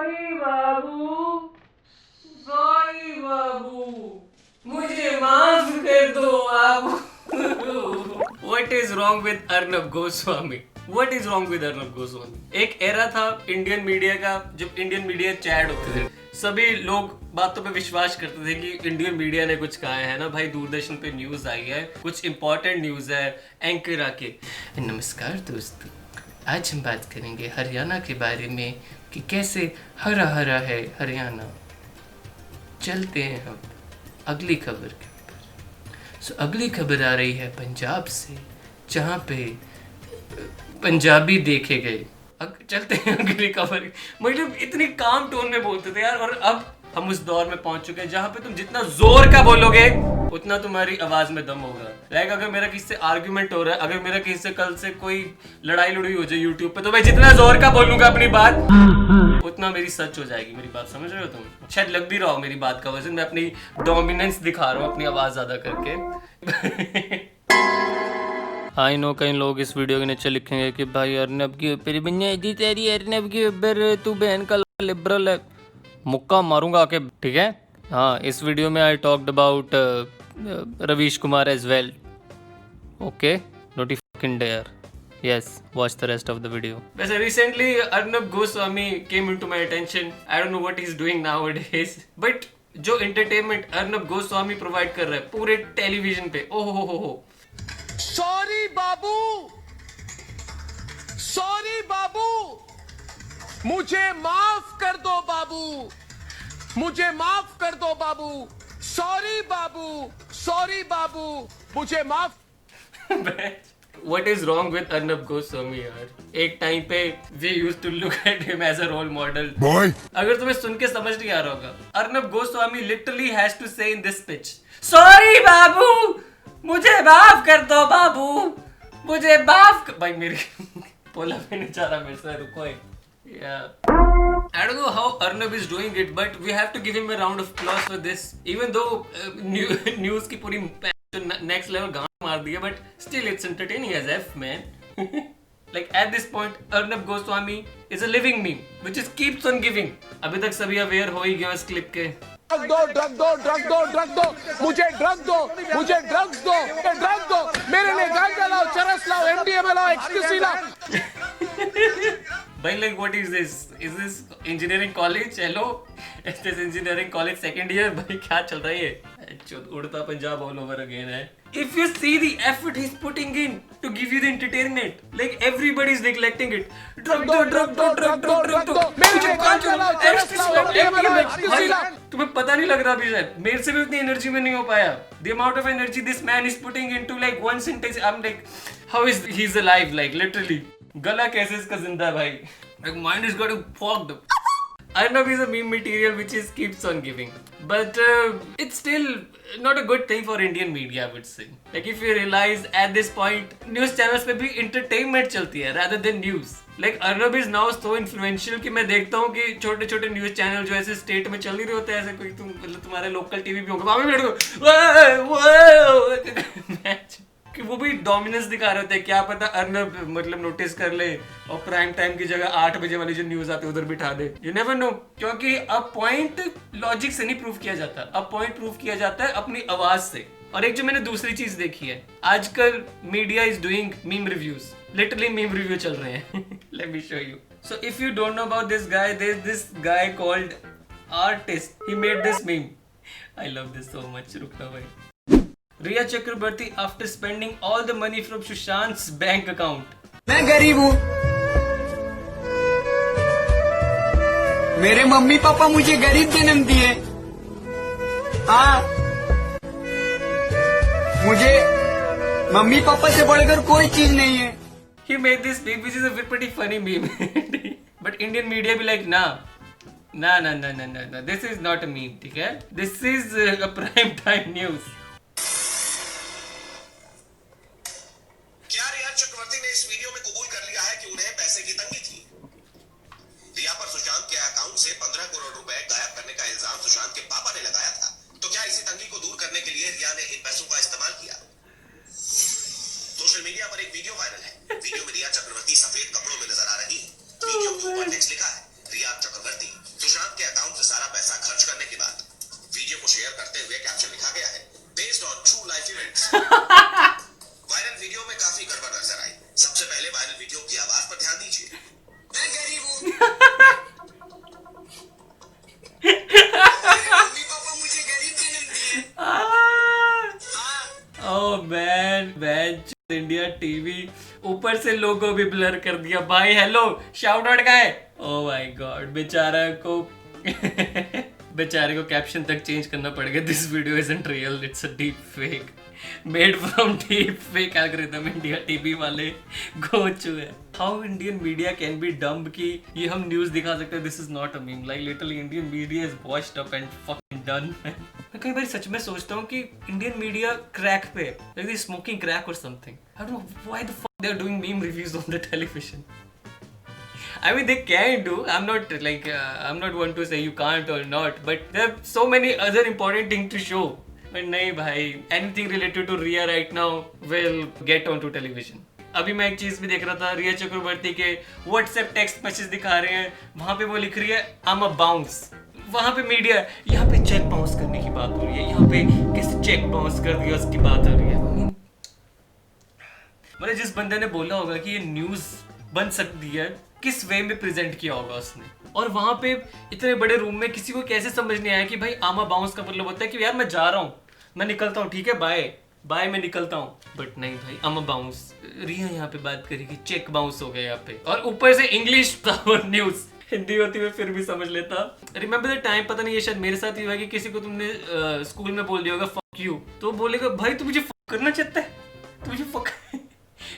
Sorry बाबू, sorry बाबू, मुझे माफ कर दो बाबू। What is wrong with Arnab Goswami? What is wrong with Arnab Goswami? एक एरा था इंडियन मीडिया का जब इंडियन मीडिया चैट होते थे, सभी लोग बातों पे विश्वास करते थे कि इंडियन मीडिया ने कुछ कहा है ना भाई, दूरदर्शन पे न्यूज आई है, कुछ इंपॉर्टेंट न्यूज है, एंकर आके। नमस्कार दोस्तों, आज हम बात करेंगे हरियाणा के बारे में कि कैसे हरा हरा है हरियाणा। चलते हैं हम अगली खबर के ऊपर। अगली खबर आ रही है पंजाब से, जहाँ पे पंजाबी देखे गए। चलते हैं अगली खबर। मतलब इतनी काम टोन में बोलते थे यार, और अब हम उस दौर में पहुंच चुके हैं जहाँ पे तुम जितना जोर का बोलोगे उतना तुम्हारी आवाज में दम होगा। लाइक अगर मेरा किसी से आर्ग्यूमेंट हो रहा है, अगर मेरा किसी से कल से कोई लड़ाई हो जाए यूट्यूब पे, तो मैं जितना जोर का बोलूंगा अपनी बात उतना मेरी सच हो जाएगी। मेरी बात समझ रहे हो तुम? शायद लग भी रहा हो मेरी बात का वजन, मैं अपनी डोमिनेंस दिखा रहा हूँ अपनी आवाज ज्यादा करके। आई नो कई लोग इस वीडियो के नीचे लिखेंगे कि भाई अर्नब की ऊपर तेरी अर्नब के ऊपर तू बहन का लिबरल है, मुक्का मारूंगा आके, ठीक है। हाँ, इस वीडियो में I talked about Ravish Kumar as well. Okay, don't you fucking dare. Yes, watch the rest of the video. वैसे recently Arnab Goswami came into my attention. I don't know what he's doing nowadays, but जो entertainment Arnab Goswami provide कर रहा है पूरे television पे, ओहो हो। Sorry बाबू, sorry बाबू, मुझे माफ कर दो बाबू, मुझे माफ कर दो बाबू, सॉरी बाबू, सॉरी बाबू, मुझे माफ। What is wrong with Arnab Goswami यार? एक टाइम पे we used to look at him as a role model. Boy. अगर तुम्हें सुन के समझ नहीं आ रहा होगा, Arnab Goswami literally has to say in this speech, Sorry बाबू, मुझे माफ कर दो बाबू, मुझे माफ कर। भाई मेरी बोला भी नहीं जा रहा मेरे से, रुको एक। Yeah. I don't know how Arnab is doing it, but we have to give him a round of applause for this. Even though news की पूरी next level गान मार दिया, but still it's entertaining as f, man. Like at this point Arnab Goswami is a living meme which just keeps on giving. अभी तक सभी aware हो ही गए इस क्लिप के। ड्रग दो, ड्रग दो, ड्रग दो, ड्रग दो, मुझे ड्रग दो, मुझे ड्रग्स दो, ड्रग दो, मेरे लिए गांजा लाओ, चरस लाओ, एमडीएमए लाओ, एक्सटेसी लाओ। भाई like what is this? Is this engineering college? Hello? Is this engineering college second year? भाई क्या चल रहा है ये? उड़ता पंजाब all over again है। If you see the effort he's putting in to give you the entertainment, like everybody's neglecting it. Drug दो, drug दो, ड्रग दो, ड्रग दो, मेरे लिए गांजा लाओ, चरस लाओ, एमडीएमए लाओ, एक्सटेसी लाओ। तुम्हें पता नहीं लग रहा अभी शायद, मेरे से भी उतनी एनर्जी में नहीं हो पाया। The amount of energy this man is putting into like one sentence, I'm like, how is he's alive? Like literally, गला कैसे इसका जिंदा है भाई? Like mind is got fogged. Arnab is a meme material which is keeps on giving, but it's still not a good thing for Indian media, I would say. Like if you realize at this point, news channels पे भी entertainment चलती है rather than news. Like Arnab is now so influential कि मैं देखता हूँ कि छोटे छोटे न्यूज चैनल जो ऐसे स्टेट में चल नहीं रहे होते हैं, ऐसे कोई तुम मतलब तुम्हारे लोकल टीवी भी होगा, वहाँ भी कि वो भी डोमिनेंस दिखा रहे होते हैं। क्या पता अर्नब मतलब नोटिस कर ले और प्राइम टाइम की जगह 8 बजे वाली जो न्यूज आती है उधर बिठा दे। यू नेवर नो, क्योंकि अब पॉइंट लॉजिक से नहीं प्रूव किया जाता, अब पॉइंट प्रूव किया जाता है अपनी आवाज से। और एक जो मैंने दूसरी चीज देखी है, आजकल media is doing meme reviews, literally meme review चल रहे हैं। Let me show you. So if you don't know about this guy, there is this guy called artist, he made this meme. I love this so much. रुकना भाई। Riya Chakraborty after spending all the money from Sushant's bank account. मैं गरीब हूँ, मेरे mummy papa मुझे गरीब जन्म दिए। हाँ, मुझे मम्मी पापा से बढ़कर कोई चीज नहीं है। He made this meme which is a pretty funny meme. But Indian media be like, nah, this is not a meme, ठीक है? This is a prime time news. क्या रिया चक्रवर्ती ने इस वीडियो में कबूल कर लिया है कि उन्हें पैसे की तंगी थी? रिया पर सुशांत के अकाउंट से 15 करोड़ रुपए गायब करने का इल्जाम सुशांत के पापा ने लगाया था। तो क्या इसी तंगी को दूर करने के लिए रिया ने इन पैसों का इस्तेमाल किया? सोशल मीडिया पर एक वीडियो वायरल है। वीडियो में रिया चक्रवर्ती सफेद कपड़ों में नजर आ रही है। वीडियो के ऊपर टेक्स्ट लिखा है, रिया चक्रवर्ती इंडिया टीवी, ऊपर से लोगो भी ब्लर कर दिया भाई। हेलो शाउट आउट का है। ओ माय गॉड, बेचारे को कैप्शन तक चेंज करना पड़ गया। This video isn't real, it's a deep fake made from deep fake algorithm. India TV वाले गो चुके। How Indian media can be dumb कि ये हम न्यूज दिखा सकते हैं। This is not a meme, like literally Indian media is washed up and fucking done. मैं कई बार सच में सोचता हूँ कि इंडियन मीडिया क्रैक पे, लाइक दे स्मोकिंग क्रैक और something. I don't know why the fuck they are doing meme reviews on the television. I mean, they can do. I'm not one to say you can't or not, but there are so many other important things to show. But नहीं भाई, anything related to Riya right now will get onto television. अभी मैं एक चीज भी देख रहा था, रिया चक्रवर्ती के WhatsApp टेक्स्ट मैसेज दिखा रहे हैं, वहां पे वो लिख रही है I'm a bounce. वहां पे मीडिया, यहाँ पे चेक बाउंस करने की बात हो रही है, यहाँ पे किसी चेक बाउंस कर दिया उसकी बात हो रही है। मतलब जिस बंदे ने बोला होगा कि ये न्यूज बन सकती है, किस वे में प्रेजेंट किया होगा उसने। और वहां पे इतने बड़े रूम में किसी को कैसे समझ नहीं आया कि भाई आमा बाउंस का मतलब होता है कि यार मैं जा रहा हूँ, मैं निकलता हूँ, ठीक है बाय बाय, मैं निकलता हूँ। बट नहीं भाई, आमा बाउंस। रिया यहाँ पे बात करेगी चेक बाउंस हो गया यहाँ पे, और ऊपर से इंग्लिश न्यूज। हिंदी होती मैं फिर भी समझ लेता। रिमेंबर द टाइम, पता नहीं ये शायद मेरे साथ ही हुआ कि किसी को तुमने स्कूल में बोल दिया होगा फक यू, तो बोलेगा भाई तू मुझे फक करना चाहता है, तू मुझे फक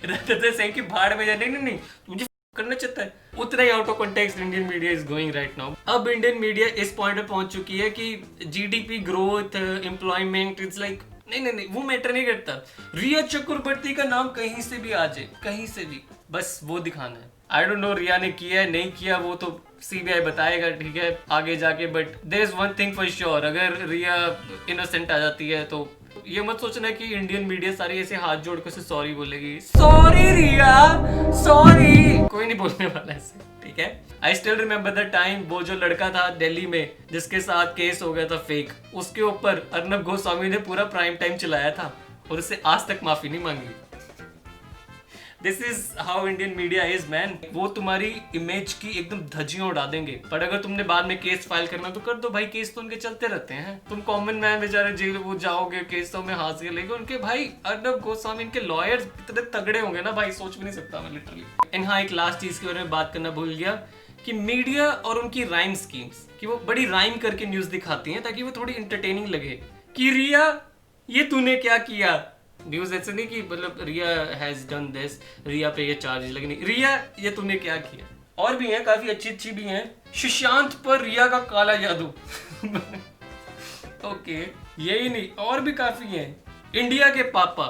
रहते थे कि भाड़ में जाए। नहीं मुझे करना चाहता है। उतना ही out of context Indian media is going right now. अब इंडियन मीडिया इस पॉइंट पे पहुंच चुकी है कि GDP growth, employment, it's like नहीं वो मैटर नहीं करता। रिया चक्रवर्ती का नाम कहीं से भी आ जाए, कहीं से भी, बस वो दिखाना है। आई डोंट नो रिया ने किया है नहीं किया, वो तो सीबीआई बताएगा, ठीक है आगे जाके। But there is one thing for sure, अगर रिया इनोसेंट आ जाती है तो ये मत सोचना कि इंडियन मीडिया सारी ऐसे हाथ जोड़ कर सॉरी बोलेगी, सॉरी रिया सॉरी, कोई नहीं बोलने वाला ऐसे, ठीक है। I still remember the time, वो जो लड़का था दिल्ली में जिसके साथ केस हो गया था फेक, उसके ऊपर अर्नब गोस्वामी ने पूरा प्राइम टाइम चलाया था और उससे आज तक माफी नहीं मांगी। This is how Indian media is man. वो तुम्हारी इमेज की एकदम धज्जियां उड़ा देंगे, पर अगर तुमने बाद में केस फाइल करना तो कर दो भाई, केस तो उनके चलते रहते हैं। तुम कॉमन मैन बेचारे जेल वो जाओगे, केसों में हाजिर लेंगे उनके। भाई अर्नब गोस्वामी, इनके लॉयर्स इतने तगड़े होंगे ना भाई, सोच भी नहीं सकता मैं लिटरली। एंड हाँ, एक लास्ट चीज के बारे में बात करना भूल गया कि मीडिया और उनकी राइम स्कीम्स, कि वो बड़ी राइम करके न्यूज दिखाती हैं ताकि वो थोड़ी इंटरटेनिंग लगे। कि रिया ये तूने क्या किया, न्यूज ऐसे नहीं कि मतलब रिया हैज डन दिस, रिया पे ये चार्जेस लगे, नहीं, रिया ये तूने क्या किया। और भी हैं, काफी अच्छी भी हैं। सुशांत पर रिया का काला जादू ओके, यही नहीं और भी काफी हैं। इंडिया के पापा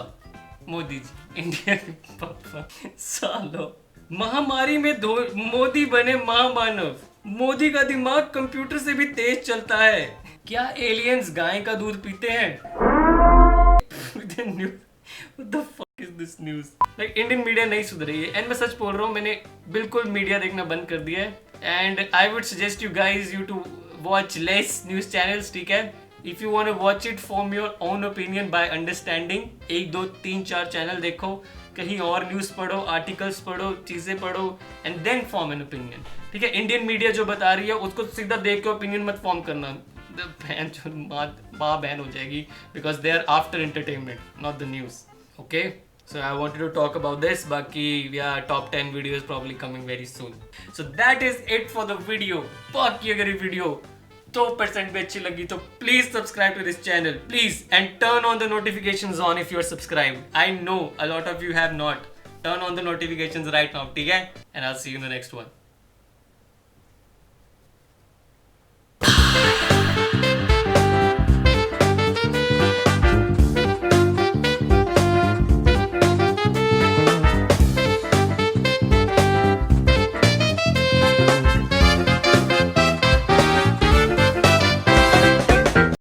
मोदी जी, इंडिया के पापा सालो। महामारी में मोदी बने महामानव, मोदी का दिमाग कंप्यूटर से भी तेज चलता है। क्या एलियंस गाय का दूध पीते हैं? What the fuck is this news? Like Indian media नहीं सुधर रही है। एंड मैं सच बोल रहा हूँ, मैंने बिल्कुल मीडिया देखना बंद कर दिया है। And I would suggest you guys you to watch less news channels, ठीक है। If you want to watch it form your own opinion by understanding, 1 2 3 4 channel देखो, कहीं और न्यूज पढ़ो, आर्टिकल्स पढ़ो, चीजें पढ़ो, and then form an opinion, ठीक है। इंडियन मीडिया जो बता रही है उसको सीधा देख के ओपिनियन मत फॉर्म करना, बहन हो जाएगी, because they are after entertainment, not the news. Okay, so I wanted to talk about this. Baki, yeah, top 10 videos probably coming very soon. So that is it for the video. बाकी अगर ये video 2% भी अच्छी लगी तो please subscribe to this channel, please, and turn on the notifications on if you are subscribed. I know a lot of you have not. Turn on the notifications right now, ठीक है? And I'll see you in the next one.